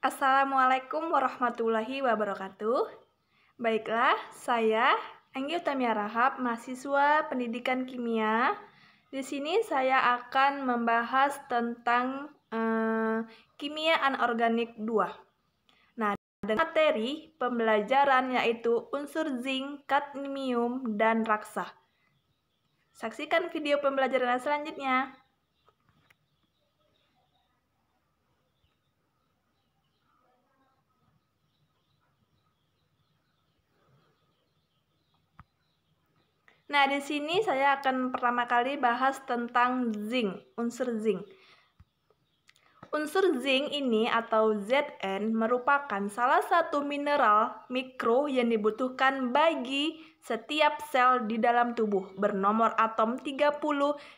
Assalamualaikum warahmatullahi wabarakatuh. Baiklah, saya Anggi Utamia Rahab, mahasiswa Pendidikan Kimia. Di sini saya akan membahas tentang kimia anorganik 2. Nah, dengan materi pembelajaran yaitu unsur zinc, kadmium, dan raksa. Saksikan video pembelajaran selanjutnya. Nah, di sini saya akan pertama kali bahas tentang zinc, unsur zinc. Unsur zinc ini atau Zn merupakan salah satu mineral mikro yang dibutuhkan bagi setiap sel di dalam tubuh, bernomor atom 30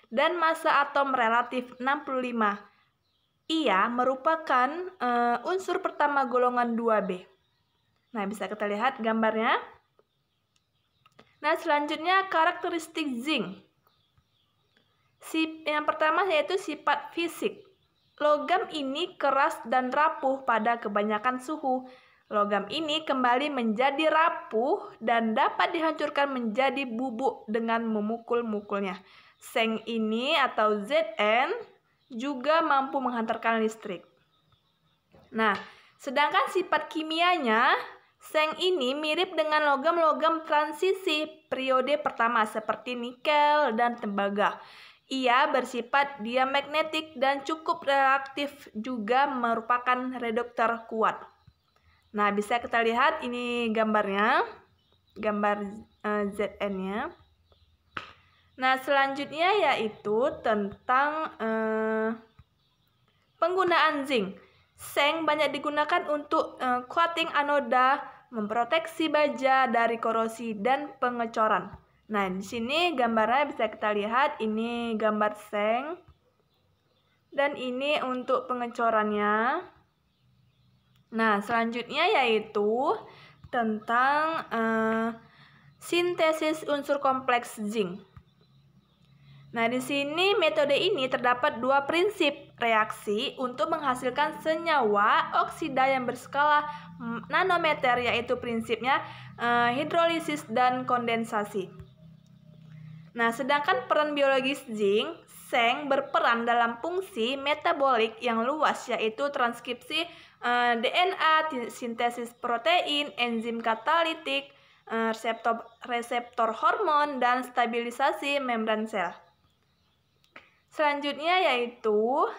dan massa atom relatif 65. Ia merupakan unsur pertama golongan 2B. Nah, bisa kita lihat gambarnya. Nah, selanjutnya karakteristik zinc. Yang pertama yaitu sifat fisik. Logam ini keras dan rapuh pada kebanyakan suhu. Logam ini kembali menjadi rapuh dan dapat dihancurkan menjadi bubuk dengan memukul-mukulnya. Zinc ini atau Zn juga mampu menghantarkan listrik. Nah, sedangkan sifat kimianya, zinc ini mirip dengan logam-logam transisi periode pertama seperti nikel dan tembaga. Ia bersifat diamagnetik dan cukup reaktif, juga merupakan reduktor kuat. Nah, bisa kita lihat ini gambarnya, gambar Zn-nya. Nah, selanjutnya yaitu tentang penggunaan zinc. Zinc banyak digunakan untuk coating anoda, memproteksi baja dari korosi dan pengecoran. Nah, di sini gambarnya bisa kita lihat, ini gambar zinc dan ini untuk pengecorannya. Nah, selanjutnya yaitu tentang sintesis unsur kompleks zinc. Nah, di sini metode ini terdapat dua prinsip reaksi untuk menghasilkan senyawa oksida yang berskala nanometer, yaitu prinsipnya hidrolisis dan kondensasi. Nah, sedangkan peran biologis zinc berperan dalam fungsi metabolik yang luas, yaitu transkripsi DNA, sintesis protein, enzim katalitik, reseptor hormon, dan stabilisasi membran sel. Selanjutnya yaitu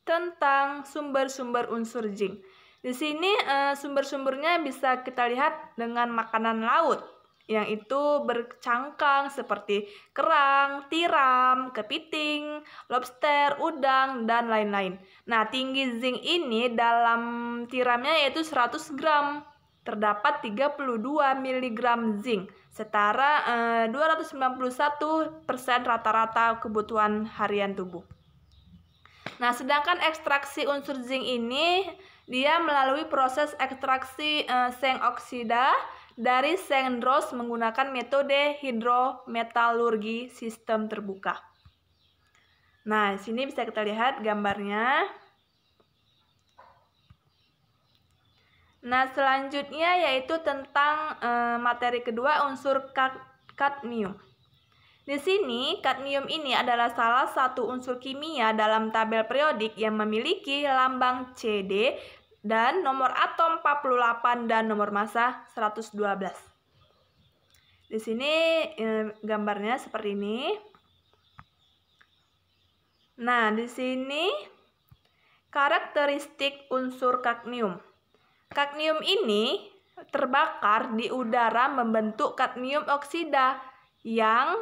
tentang sumber-sumber unsur zinc. Di sini sumber-sumbernya bisa kita lihat dengan makanan laut, yang itu bercangkang seperti kerang, tiram, kepiting, lobster, udang, dan lain-lain. Nah, tinggi zinc ini dalam tiramnya yaitu 100 gram. Terdapat 32 mg zinc, setara 291% rata-rata kebutuhan harian tubuh. Nah, sedangkan ekstraksi unsur zinc ini dia melalui proses ekstraksi zinc oksida dari zinc dross menggunakan metode hidrometalurgi sistem terbuka. Nah, di sini bisa kita lihat gambarnya. Nah, selanjutnya yaitu tentang materi kedua, unsur kadmium. Di sini, kadmium ini adalah salah satu unsur kimia dalam tabel periodik yang memiliki lambang CD dan nomor atom 48 dan nomor massa 112. Di sini gambarnya seperti ini. Nah, di sini karakteristik unsur kadmium. Kadmium ini terbakar di udara membentuk kadmium oksida yang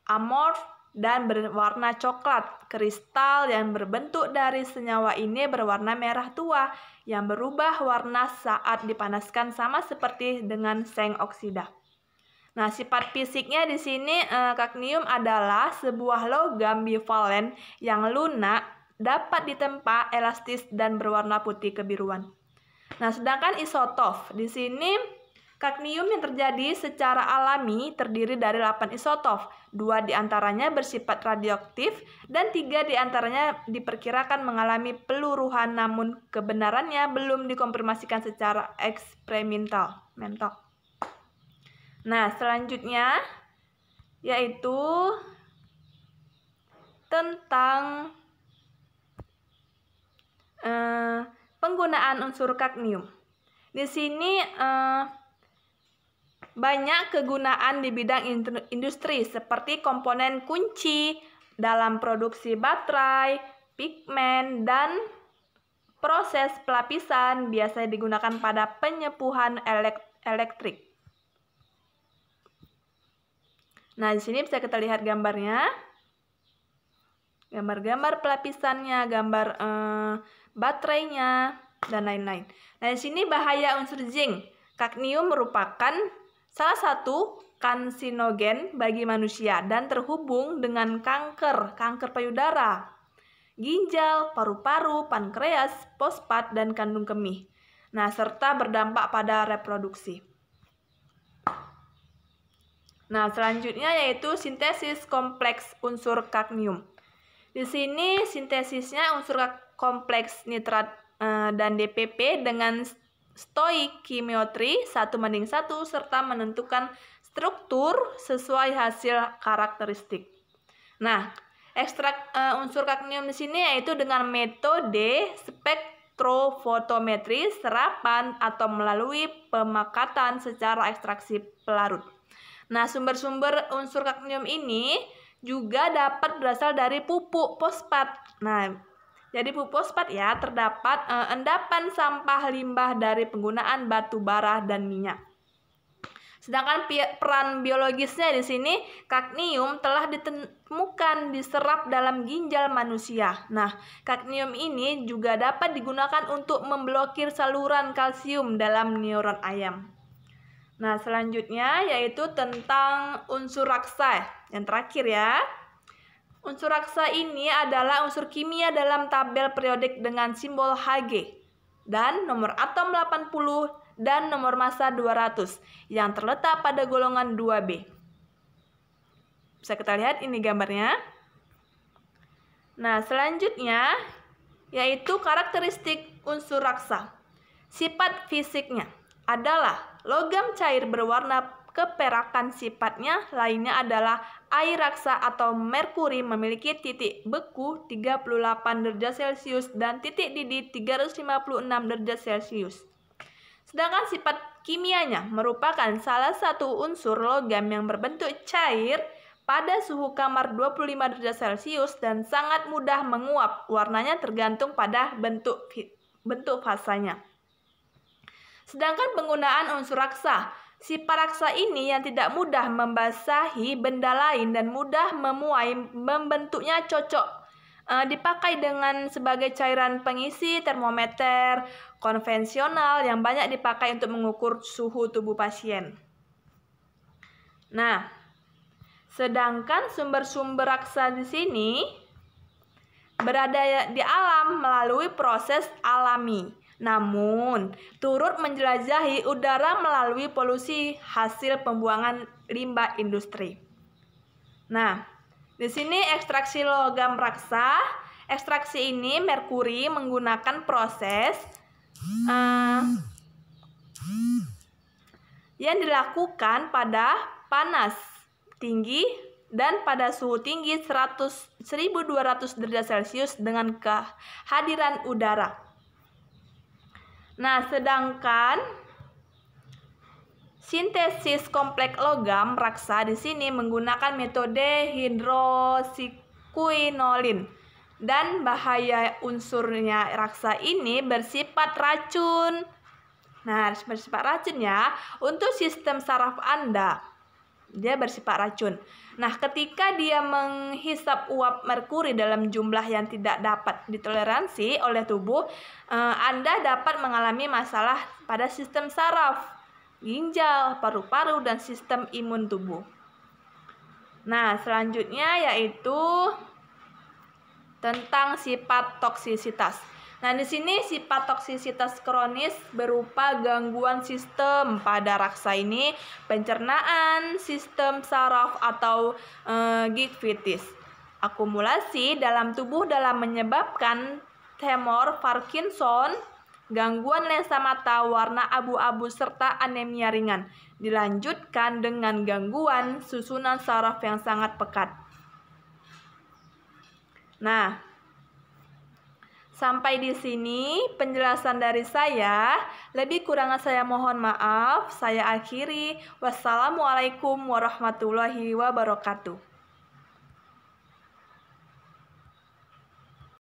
amorf dan berwarna coklat. Kristal yang berbentuk dari senyawa ini berwarna merah tua yang berubah warna saat dipanaskan, sama seperti dengan zinc oksida. Nah, sifat fisiknya di sini kadmium adalah sebuah logam bivalen yang lunak, dapat ditempa, elastis, dan berwarna putih kebiruan. Nah, sedangkan isotop di sini Kadmium yang terjadi secara alami terdiri dari 8 isotop, 2 diantaranya bersifat radioaktif dan 3 diantaranya diperkirakan mengalami peluruhan namun kebenarannya belum dikonfirmasikan secara eksperimental. Nah, selanjutnya yaitu tentang penggunaan unsur kadmium. Di sini banyak kegunaan di bidang industri seperti komponen kunci dalam produksi baterai, pigmen, dan proses pelapisan biasanya digunakan pada penyepuhan elektrik. Nah, di sini bisa kita lihat gambarnya. Gambar-gambar pelapisannya, gambar baterainya, dan lain-lain. Nah, di sini bahaya unsur zinc. Kadmium merupakan salah satu karsinogen bagi manusia dan terhubung dengan kanker payudara, ginjal, paru-paru, pankreas, fosfat, dan kandung kemih. Nah, serta berdampak pada reproduksi. Nah, selanjutnya yaitu sintesis kompleks unsur kadmium. Di sini sintesisnya unsur kompleks nitrat dan DPP dengan stoikiometri 1:1 serta menentukan struktur sesuai hasil karakteristik. Nah, ekstrak unsur kadmium di sini yaitu dengan metode spektrofotometri serapan atau melalui pemakatan secara ekstraksi pelarut. Nah, sumber-sumber unsur kadmium ini juga dapat berasal dari pupuk fosfat. Nah, jadi pupuk fosfat ya terdapat endapan sampah limbah dari penggunaan batu bara dan minyak. Sedangkan peran biologisnya di sini kadmium telah ditemukan diserap dalam ginjal manusia. Nah, kadmium ini juga dapat digunakan untuk memblokir saluran kalsium dalam neuron ayam. Nah, selanjutnya yaitu tentang unsur raksa. Yang terakhir ya. Unsur raksa ini adalah unsur kimia dalam tabel periodik dengan simbol Hg dan nomor atom 80 dan nomor massa 200 yang terletak pada golongan 2B. Bisa kita lihat ini gambarnya. Nah, selanjutnya yaitu karakteristik unsur raksa. Sifat fisiknya adalah logam cair berwarna keperakan, sifatnya lainnya adalah air raksa atau merkuri memiliki titik beku 38 derajat Celcius dan titik didih 356 derajat Celcius. Sedangkan sifat kimianya merupakan salah satu unsur logam yang berbentuk cair pada suhu kamar 25 derajat Celcius dan sangat mudah menguap. Warnanya tergantung pada bentuk fasanya. Sedangkan penggunaan unsur raksa, sifat raksa ini yang tidak mudah membasahi benda lain dan mudah memuai, membentuknya cocok dipakai dengan sebagai cairan pengisi termometer konvensional yang banyak dipakai untuk mengukur suhu tubuh pasien. Nah, sedangkan sumber-sumber raksa di sini berada di alam melalui proses alami. Namun, turut menjelajahi udara melalui polusi hasil pembuangan limbah industri. Nah, di sini ekstraksi logam raksa. Ekstraksi ini merkuri menggunakan proses yang dilakukan pada panas tinggi dan pada suhu tinggi 1200 derajat Celcius dengan kehadiran udara. Nah, sedangkan sintesis kompleks logam raksa di sini menggunakan metode hidroksiquinolin dan bahaya unsurnya raksa ini bersifat racun. Nah, bersifat racun ya untuk sistem saraf Anda. Dia bersifat racun. Nah, ketika dia menghisap uap merkuri dalam jumlah yang tidak dapat ditoleransi oleh tubuh, Anda dapat mengalami masalah pada sistem saraf, ginjal, paru-paru, dan sistem imun tubuh. Nah, selanjutnya yaitu tentang sifat toksisitas. Nah, di sini sifat toksisitas kronis berupa gangguan sistem pada raksa ini, pencernaan, sistem saraf atau gingivitis. Akumulasi dalam tubuh dalam menyebabkan tremor Parkinson, gangguan lensa mata warna abu-abu serta anemia ringan. Dilanjutkan dengan gangguan susunan saraf yang sangat pekat. Nah, sampai di sini penjelasan dari saya. Lebih kurangnya saya mohon maaf. Saya akhiri. Wassalamualaikum warahmatullahi wabarakatuh.